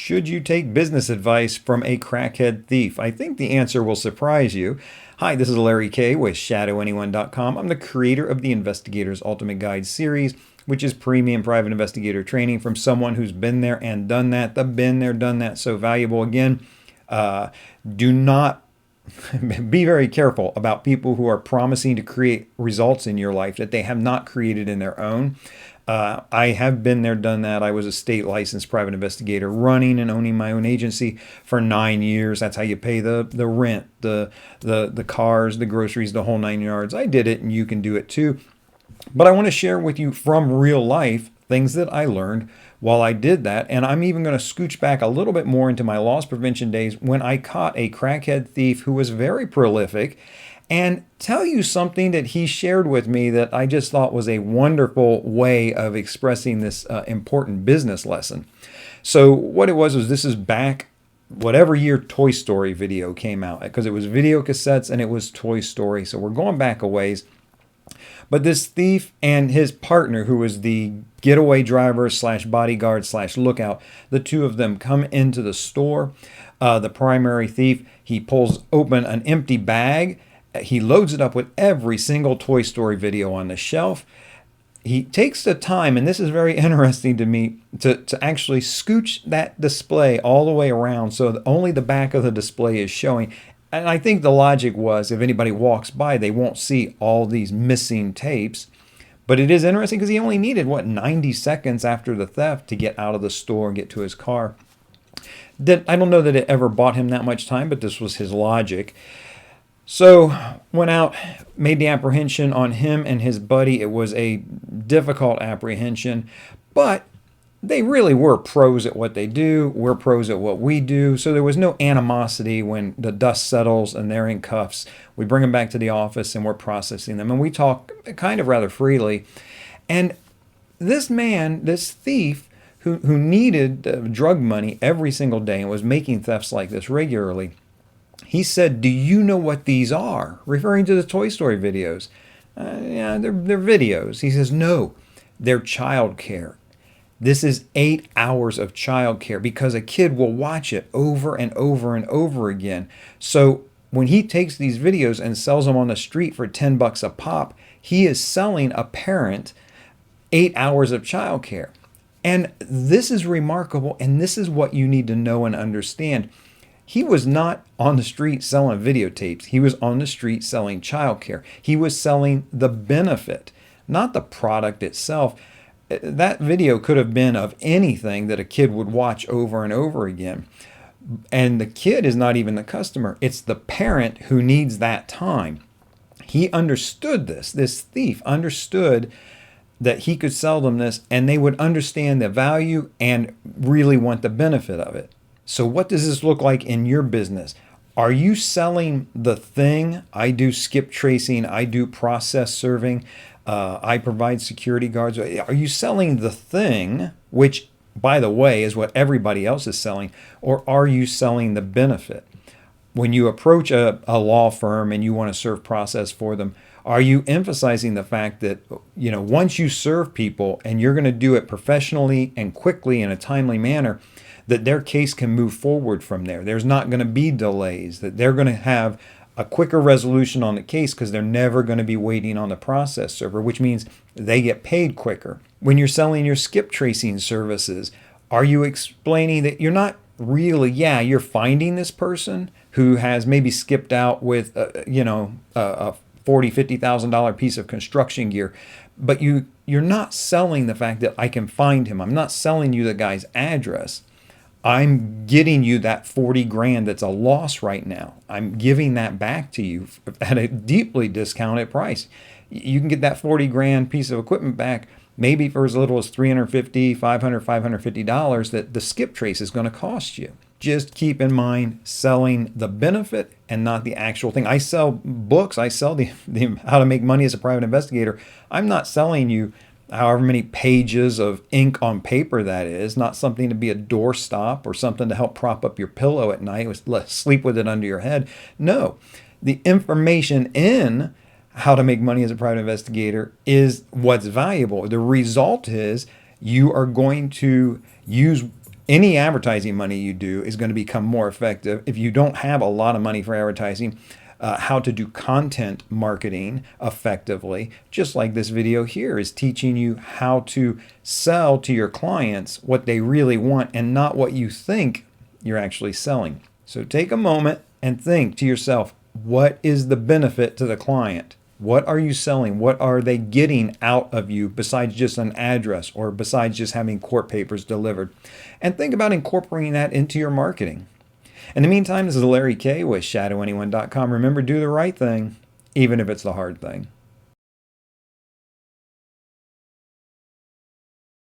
Should you take business advice from a crackhead thief? I think the answer will surprise you. Hi, this is Larry K. with ShadowAnyone.com. I'm the creator of the Investigator's Ultimate Guide series, which is premium private investigator training from someone who's been there and done that. The been there, done that, so valuable. Again, do not be very careful about people who are promising to create results in your life that they have not created in their own. I have been there, done that. I was a state licensed private investigator running and owning my own agency for 9 years. That's how you pay the rent, the cars, the groceries, the whole 9 yards. I did it, and you can do it too. But I want to share with you from real life things that I learned while I did that. And I'm even going to scooch back a little bit more into my loss prevention days when I caught a crackhead thief who was very prolific, and tell you something that he shared with me that I just thought was a wonderful way of expressing this important business lesson. So what it was this is back whatever year Toy Story video came out, because it was video cassettes and it was Toy Story. So we're going back a ways. But this thief and his partner, who was the getaway driver / bodyguard / lookout, the two of them come into the store. The primary thief, he pulls open an empty bag. He loads it up with every single Toy Story video on the shelf. He takes the time, and this is very interesting to me, to actually scooch that display all the way around so that only the back of the display is showing. And I think the logic was, if anybody walks by, they won't see all these missing tapes. But it is interesting because he only needed, 90 seconds after the theft to get out of the store and get to his car. I don't know that it ever bought him that much time, but this was his logic. So went out, made the apprehension on him and his buddy. It was a difficult apprehension, but they really were pros at what they do. We're pros at what we do. So there was no animosity when the dust settles and they're in cuffs. We bring them back to the office and we're processing them. And we talk kind of rather freely. And this man, this thief, who needed drug money every single day and was making thefts like this regularly, he said, "Do you know what these are?" Referring to the Toy Story videos. Yeah, they're videos. He says, "No, they're childcare. This is 8 hours of childcare because a kid will watch it over and over and over again." So when he takes these videos and sells them on the street for $10 a pop, he is selling a parent 8 hours of childcare. And this is remarkable, and this is what you need to know and understand. He was not on the street selling videotapes. He was on the street selling childcare. He was selling the benefit, not the product itself. That video could have been of anything that a kid would watch over and over again. And the kid is not even the customer. It's the parent who needs that time. He understood this. This thief understood that he could sell them this and they would understand the value and really want the benefit of it. So what does this look like in your business? Are you selling the thing? I do skip tracing. I do process serving. I provide security guards. Are you selling the thing, which, by the way, is what everybody else is selling, or are you selling the benefit? When you approach a law firm and you want to serve process for them, are you emphasizing the fact that, once you serve people and you're going to do it professionally and quickly in a timely manner, that their case can move forward from there? There's not going to be delays, that they're going to have a quicker resolution on the case because they're never going to be waiting on the process server, which means they get paid quicker. When you're selling your skip tracing services, are you explaining that you're not really, you're finding this person who has maybe skipped out with, a $40,000, $50,000 piece of construction gear, but you're not selling the fact that I can find him. I'm not selling you the guy's address. I'm getting you that 40 grand that's a loss right now. I'm giving that back to you at a deeply discounted price. You can get that 40 grand piece of equipment back maybe for as little as $350, $500, $550 that the skip trace is going to cost you. Just keep in mind selling the benefit and not the actual thing. I sell books. I sell the how to make money as a private investigator. I'm not selling you however many pages of ink on paper that is, not something to be a doorstop or something to help prop up your pillow at night, sleep with it under your head. No, the information in how to make money as a private investigator is what's valuable. The result is you are going to use Any advertising money you do is going to become more effective. If you don't have a lot of money for advertising, how to do content marketing effectively, just like this video here is teaching you how to sell to your clients what they really want and not what you think you're actually selling. So take a moment and think to yourself, what is the benefit to the client? What are you selling? What are they getting out of you besides just an address or besides just having court papers delivered? And think about incorporating that into your marketing. In the meantime, this is Larry K with shadowanyone.com. Remember, do the right thing, even if it's the hard thing.